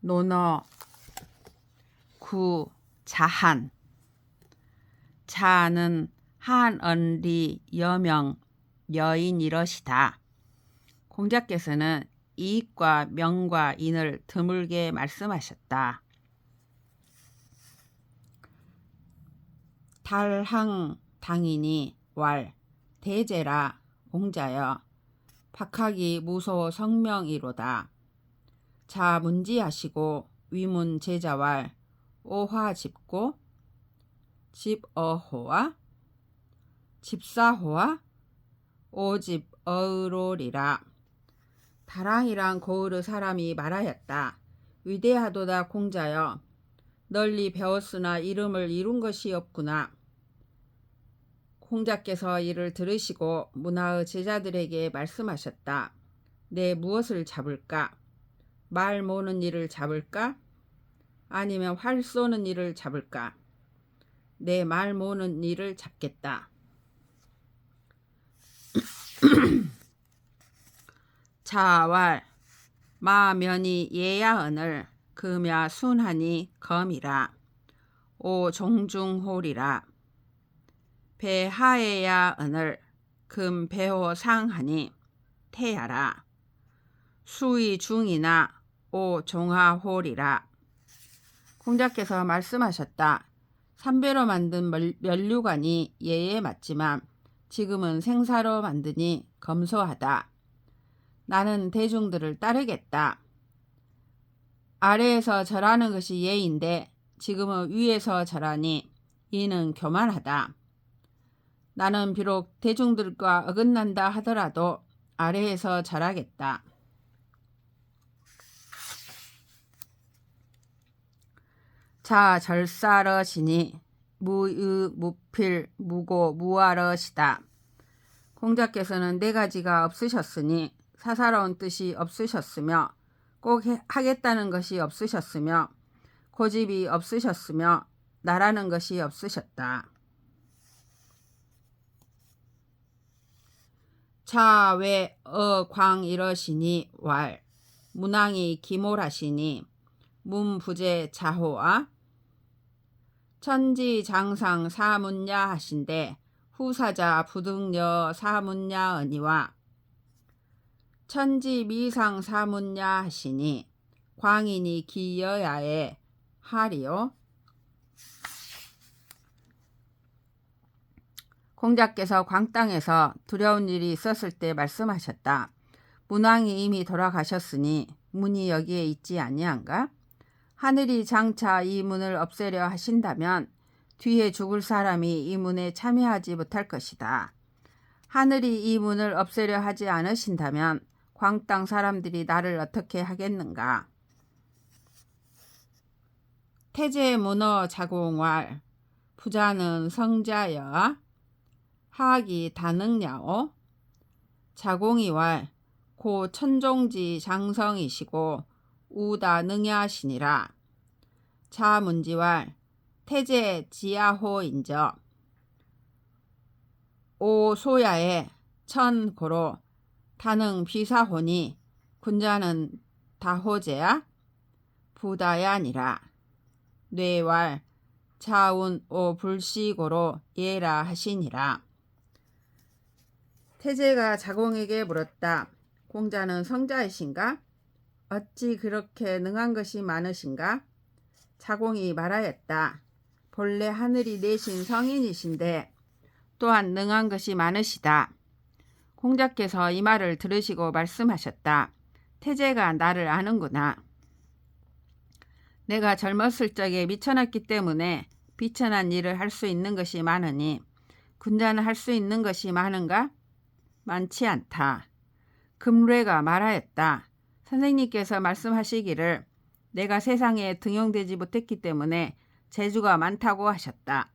논어 구 자한. 자는 한언리 여명 여인 이러시다. 공자께서는 이익과 명과 인을 드물게 말씀하셨다. 달항 당인이 왈 대제라 공자여 박학이 무소 성명이로다. 자 문지하시고 위문 제자왈 오화 집고 집어호와 집사호와 오집 어으로리라. 다랑이란 고을의 사람이 말하였다. 위대하도다 공자여 널리 배웠으나 이름을 이룬 것이 없구나. 공자께서 이를 들으시고 문하의 제자들에게 말씀하셨다. 내 무엇을 잡을까? 말 모는 일을 잡을까? 아니면 활 쏘는 일을 잡을까? 내 말 모는 일을 잡겠다. 자왈 마면이 예야언을 금야 순하니 검이라. 오 종중홀이라. 배하에야 언을 금 배호 상하니 태야라. 수의 중이나 오 종하홀이라. 공자께서 말씀하셨다. 삼배로 만든 면류관이 예에 맞지만 지금은 생사로 만드니 검소하다. 나는 대중들을 따르겠다. 아래에서 절하는 것이 예인데 지금은 위에서 절하니 이는 교만하다. 나는 비록 대중들과 어긋난다 하더라도 아래에서 절하겠다. 자 절사러시니 무의 무필 무고 무하러시다. 공자께서는 네 가지가 없으셨으니 사사로운 뜻이 없으셨으며 꼭 하겠다는 것이 없으셨으며 고집이 없으셨으며 나라는 것이 없으셨다. 자외 어광 이러시니 왈 문왕이 기몰하시니 문부제 자호와 천지장상 사문야 하신데 후사자 부득여 사문야 언니와 천지미상 사문야 하시니 광인이 기여야에 하리요. 공자께서 광땅에서 두려운 일이 있었을 때 말씀하셨다. 문왕이 이미 돌아가셨으니 문이 여기에 있지 아니한가? 하늘이 장차 이 문을 없애려 하신다면 뒤에 죽을 사람이 이 문에 참여하지 못할 것이다. 하늘이 이 문을 없애려 하지 않으신다면 광땅 사람들이 나를 어떻게 하겠는가? 태제 문어 자공왈 부자는 성자여 하악이 다능냐오. 자공이왈 고 천종지 장성이시고 우다능야시니라. 자문지왈 태제 지야호인저 오 소야에 천고로 다능 비사호니 군자는 다호제야 부다야니라. 뇌왈 자운 오 불시고로 예라 하시니라. 태제가 자공에게 물었다. 공자는 성자이신가? 어찌 그렇게 능한 것이 많으신가? 자공이 말하였다. 본래 하늘이 내신 성인이신데 또한 능한 것이 많으시다. 공자께서 이 말을 들으시고 말씀하셨다. 태제가 나를 아는구나. 내가 젊었을 적에 미천했기 때문에 비천한 일을 할 수 있는 것이 많으니 군자는 할 수 있는 것이 많은가? 많지 않다. 금뢰가 말하였다. 선생님께서 말씀하시기를 내가 세상에 등용되지 못했기 때문에 재주가 많다고 하셨다.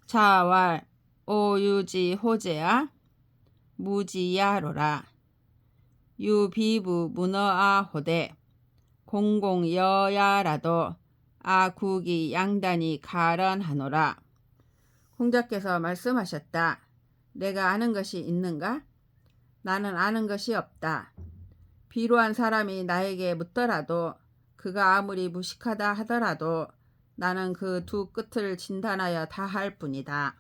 자왈 오유지 호제야 무지야로라. 유비부 문어아 호대 공공여야라도 아국이 양단이 가련하노라. 공자께서 말씀하셨다. 내가 아는 것이 있는가? 나는 아는 것이 없다. 비루한 사람이 나에게 묻더라도 그가 아무리 무식하다 하더라도 나는 그 두 끝을 진단하여 다 할 뿐이다.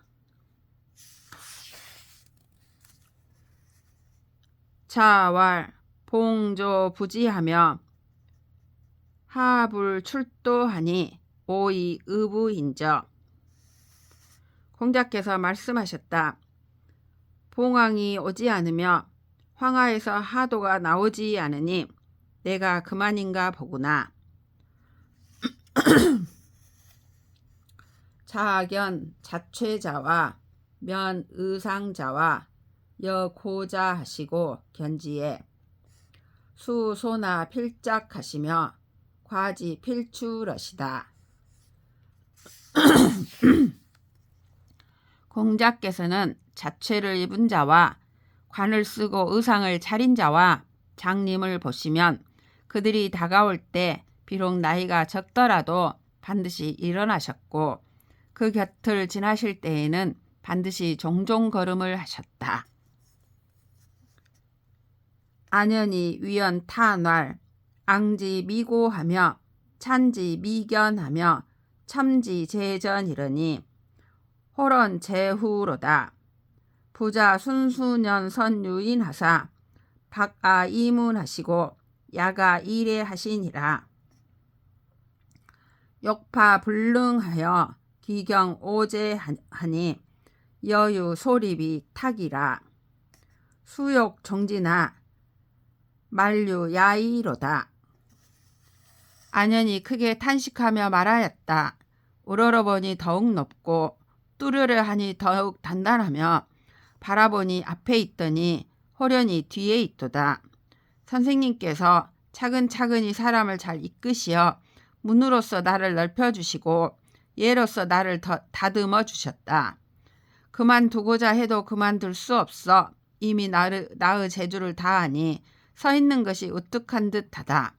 자왈 봉조부지하며 하불 출도하니 오이 의부인저. 공자께서 말씀하셨다. 봉황이 오지 않으며 황하에서 하도가 나오지 않으니 내가 그만인가 보구나. 자견 자최자와 면의상자와 여고자 하시고 견지에 수소나 필작하시며 과지 필출하시다. 공자께서는 자최를 입은 자와 관을 쓰고 의상을 차린 자와 장님을 보시면 그들이 다가올 때 비록 나이가 적더라도 반드시 일어나셨고 그 곁을 지나실 때에는 반드시 종종 걸음을 하셨다. 안연히 위연 타날 앙지 미고하며 찬지 미견하며 첨지 재전이러니 호런 제후로다. 부자 순수년 선유인하사 박아 이문하시고 야가 일해하시니라. 역파 불능하여 기경 오제하니 여유 소립이 탁이라. 수욕 정지나 만류 야이로다. 안연히 크게 탄식하며 말하였다. 우러러보니 더욱 높고 뚜르르 하니 더욱 단단하며 바라보니 앞에 있더니 호련히 뒤에 있도다. 선생님께서 차근차근히 사람을 잘 이끄시어 문으로서 나를 넓혀주시고 예로서 나를 다듬어 주셨다. 그만두고자 해도 그만둘 수 없어 이미 나의 재주를 다하니 서 있는 것이 우뚝한 듯하다.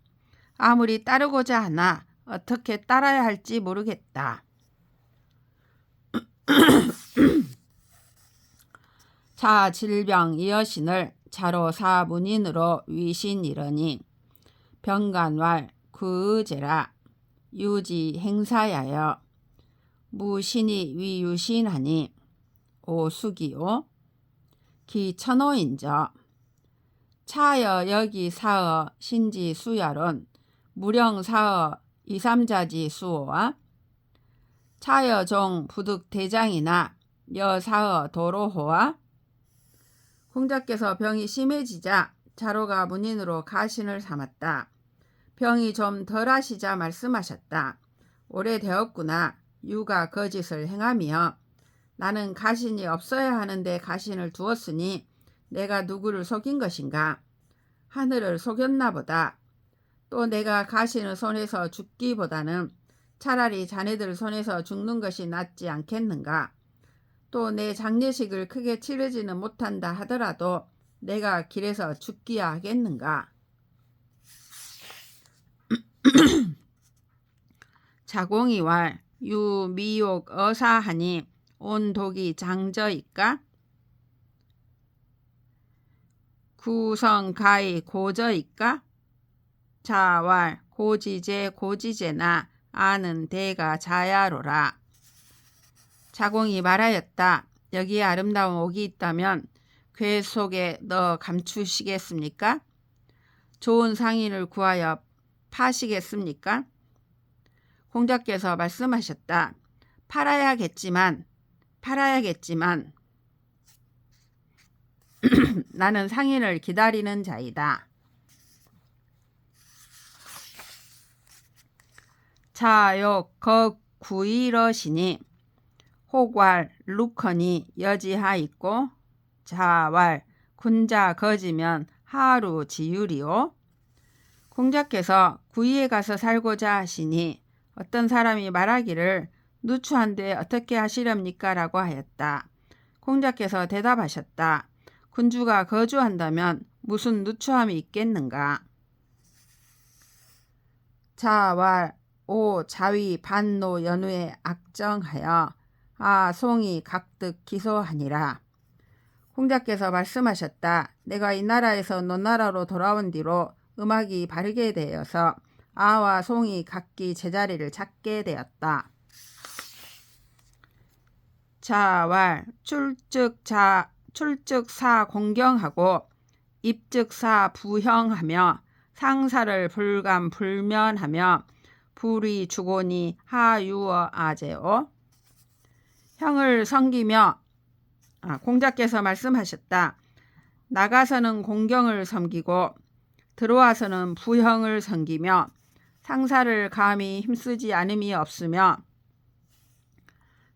아무리 따르고자 하나 어떻게 따라야 할지 모르겠다. 자 질병 이여신을 자로 사문인으로 위신이러니 병간왈 구의제라 유지 행사야여 무신이 위유신하니 오수기오 기천호인저 차여 여기 사어 신지 수야론 무령 사어 이삼자지 수호와 차여 종 부득 대장이나 여사어 도로호와. 공자께서 병이 심해지자 자로가 문인으로 가신을 삼았다. 병이 좀 덜하시자 말씀하셨다. 오래되었구나. 유가 거짓을 행하며 나는 가신이 없어야 하는데 가신을 두었으니 내가 누구를 속인 것인가? 하늘을 속였나 보다. 또 내가 가신의 손에서 죽기보다는 차라리 자네들 손에서 죽는 것이 낫지 않겠는가? 또 내 장례식을 크게 치르지는 못한다 하더라도 내가 길에서 죽기야 하겠는가? 자공이왈 유미욕 어사하니 온 독이 장저이까? 구성가히 고저이까? 자왈 고지제 고지제나 아는 대가 자야로라. 자공이 말하였다. 여기에 아름다운 옥이 있다면 궤 속에 넣어 감추시겠습니까? 좋은 상인을 구하여 파시겠습니까? 공자께서 말씀하셨다. 팔아야겠지만 나는 상인을 기다리는 자이다. 자욕 거구이러시니 혹왈 루커니 여지하있고 자왈 군자 거지면 하루 지유리오. 공자께서 구이에 가서 살고자 하시니 어떤 사람이 말하기를 누추한데 어떻게 하시렵니까? 라고 하였다. 공자께서 대답하셨다. 군주가 거주한다면 무슨 누추함이 있겠는가? 자왈 오 자위 반노 연후에 악정하여 송이 각득 기소하니라. 공자께서 말씀하셨다. 내가 이 나라에서 노나라로 돌아온 뒤로 음악이 바르게 되어서 아와 송이 각기 제자리를 찾게 되었다. 자왈 출즉사 공경하고 입즉사 부형하며 상사를 불감불면하며 불의 주고니 하유어 아제오. 형을 섬기며 공자께서 말씀하셨다. 나가서는 공경을 섬기고 들어와서는 부형을 섬기며 상사를 감히 힘쓰지 않음이 없으며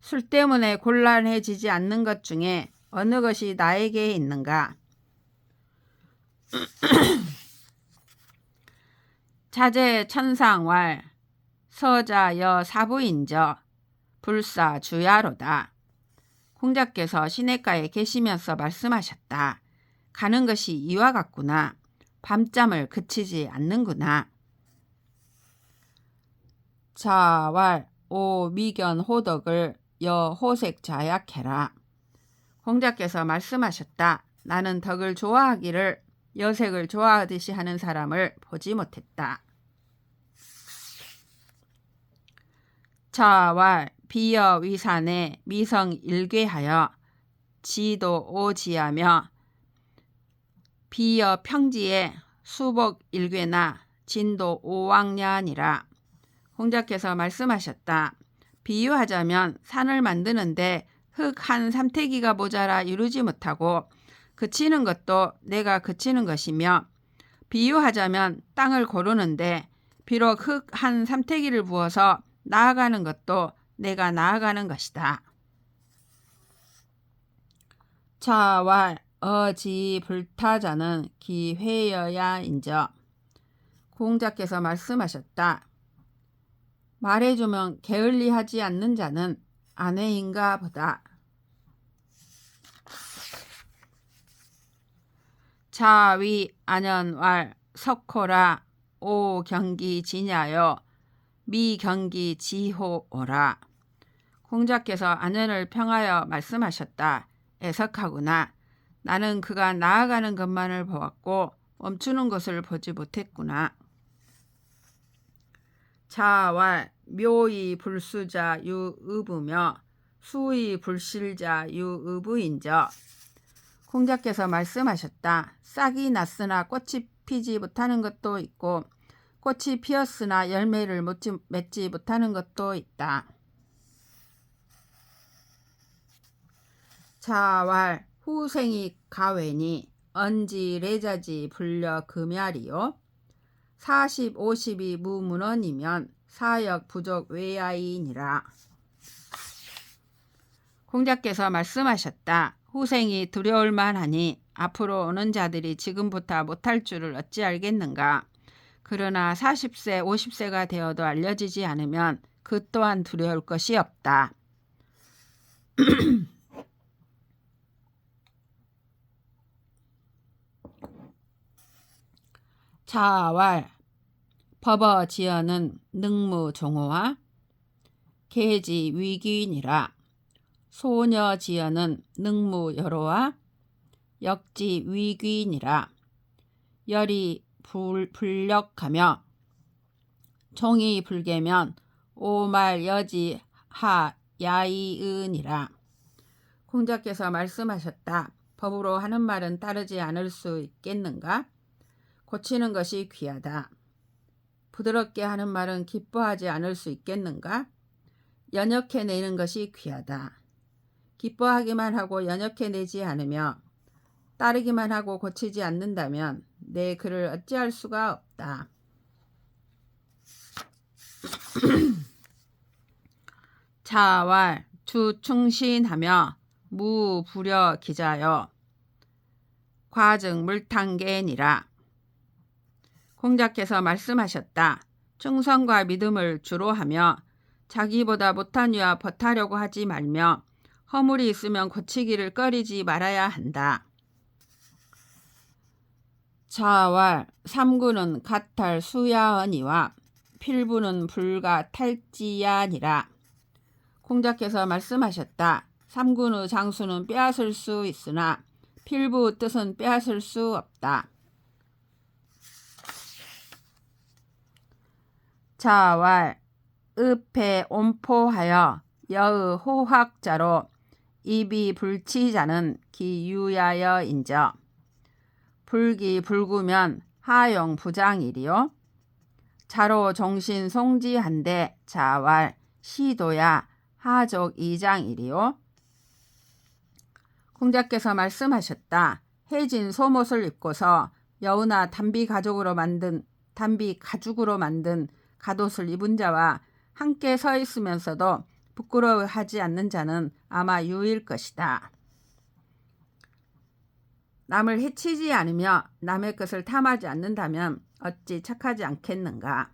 술 때문에 곤란해지지 않는 것 중에 어느 것이 나에게 있는가? 자제 천상왈 서자여 사부인저 불사 주야로다. 공자께서 시냇가에 계시면서 말씀하셨다. 가는 것이 이와 같구나. 밤잠을 그치지 않는구나. 자왈 오 미견 호덕을 여 호색 자약해라. 공자께서 말씀하셨다. 나는 덕을 좋아하기를 여색을 좋아하듯이 하는 사람을 보지 못했다. 자왈 비여 위산에 미성 일괴하여 지도 오지하며 비여 평지에 수복 일괴나 진도 오왕냐니라. 공자께서 말씀하셨다. 비유하자면 산을 만드는데 흙 한 삼태기가 모자라 이루지 못하고 그치는 것도 내가 그치는 것이며 비유하자면 땅을 고르는데 비록 흙 한 삼태기를 부어서 나아가는 것도 내가 나아가는 것이다. 자왈 어지 불타자는 기회여야 인저. 공자께서 말씀하셨다. 말해주면 게을리하지 않는 자는 아내인가 보다. 자위 안연왈 석호라 오 경기 지냐여 미 경기 지호오라. 공자께서 안연을 평하여 말씀하셨다. 애석하구나. 나는 그가 나아가는 것만을 보았고 멈추는 것을 보지 못했구나. 자왈 묘의 불수자 유의부며 수의 불실자 유의부인저. 공자께서 말씀하셨다. 싹이 났으나 꽃이 피지 못하는 것도 있고 꽃이 피었으나 열매를 맺지 못하는 것도 있다. 자왈 후생이 가외니 언지 레자지 불려 금야리요 40, 50이 무문헌이면 사역 부족 외야이니라. 공자께서 말씀하셨다. 후생이 두려울 만하니 앞으로 오는 자들이 지금부터 못할 줄을 어찌 알겠는가. 그러나 40세, 50세가 되어도 알려지지 않으면 그 또한 두려울 것이 없다. 자왈 법어지어는 능무종호와 계지 위기이니라. 소녀지어는 능무여로와 역지 위기이니라. 열이 불력하며 종이 불개면 오말 여지 하 야이은이라. 공자께서 말씀하셨다. 법으로 하는 말은 따르지 않을 수 있겠는가? 고치는 것이 귀하다. 부드럽게 하는 말은 기뻐하지 않을 수 있겠는가? 연역해내는 것이 귀하다. 기뻐하기만 하고 연역해내지 않으며 따르기만 하고 고치지 않는다면 내 글을 어찌할 수가 없다. 자왈 주충신하며 무부려 기자여 과증 물탕계니라. 공자께서 말씀하셨다. 충성과 믿음을 주로 하며 자기보다 못한 이와 버타려고 하지 말며 허물이 있으면 고치기를 꺼리지 말아야 한다. 자왈 삼구는 가탈 수야언이와 필부는 불가 탈지야니라. 공자께서 말씀하셨다. 삼군의 장수는 빼앗을 수 있으나 필부 뜻은 빼앗을 수 없다. 자왈 읍에 온포하여 여의 호학자로 입이 불치자는 기유야여 인저. 불기 불구면 하용 부장이리요. 자로 종신 송지한데 자왈 시도야 하족 이장이리요. 공자께서 말씀하셨다. 해진 소못을 입고서 여우나 단비 가죽으로 만든 갓옷을 입은 자와 함께 서 있으면서도 부끄러워하지 않는 자는 아마 유일 것이다. 남을 해치지 않으며 남의 것을 탐하지 않는다면 어찌 착하지 않겠는가.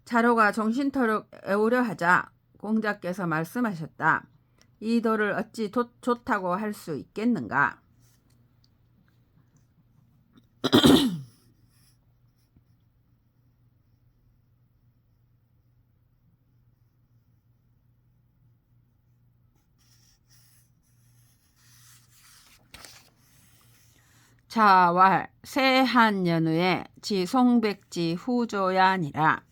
자로가 정신토록 애우려 하자 공자께서 말씀하셨다. 이 도를 어찌 좋다고 할 수 있겠는가. 자왈 세한 연후에 지송백지 후조야니라.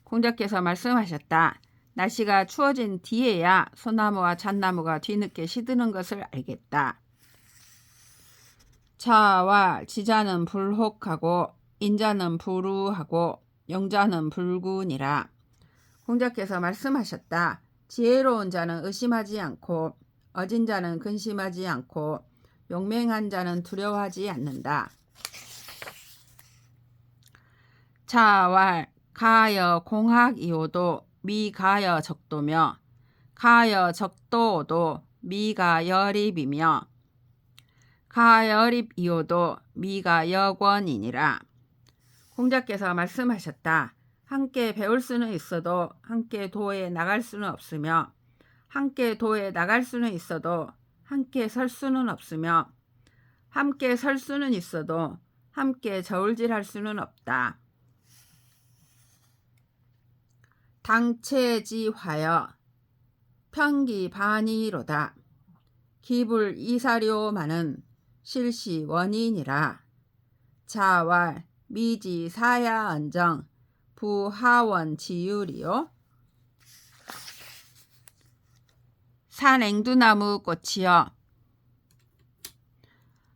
공자께서 말씀하셨다. 날씨가 추워진 뒤에야 소나무와 잣나무가 뒤늦게 시드는 것을 알겠다. 자왈 지자는 불혹하고 인자는 불우하고 영자는 불군이라. 공자께서 말씀하셨다. 지혜로운 자는 의심하지 않고 어진 자는 근심하지 않고 용맹한 자는 두려워하지 않는다. 자왈 가여 공학이오도 미가여 적도며 가여 적도오도 미가 여립이며 가여립이오도 미가 여권이니라. 공자께서 말씀하셨다. 함께 배울 수는 있어도 함께 도에 나갈 수는 없으며 함께 도에 나갈 수는 있어도 함께 설 수는 없으며 함께 설 수는 있어도 함께 저울질할 수는 없다. 당체지화여 평기반이로다. 기불 이사료마는 실시원이니라. 자왈 미지사야 언정 부하원 지유리요. 산앵두나무 꽃이여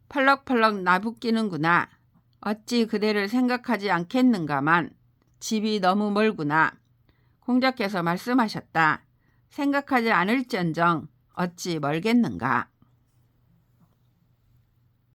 펄럭펄럭 나붓기는구나. 어찌 그대를 생각하지 않겠는가만 집이 너무 멀구나. 공자께서 말씀하셨다. 생각하지 않을지언정 어찌 멀겠는가.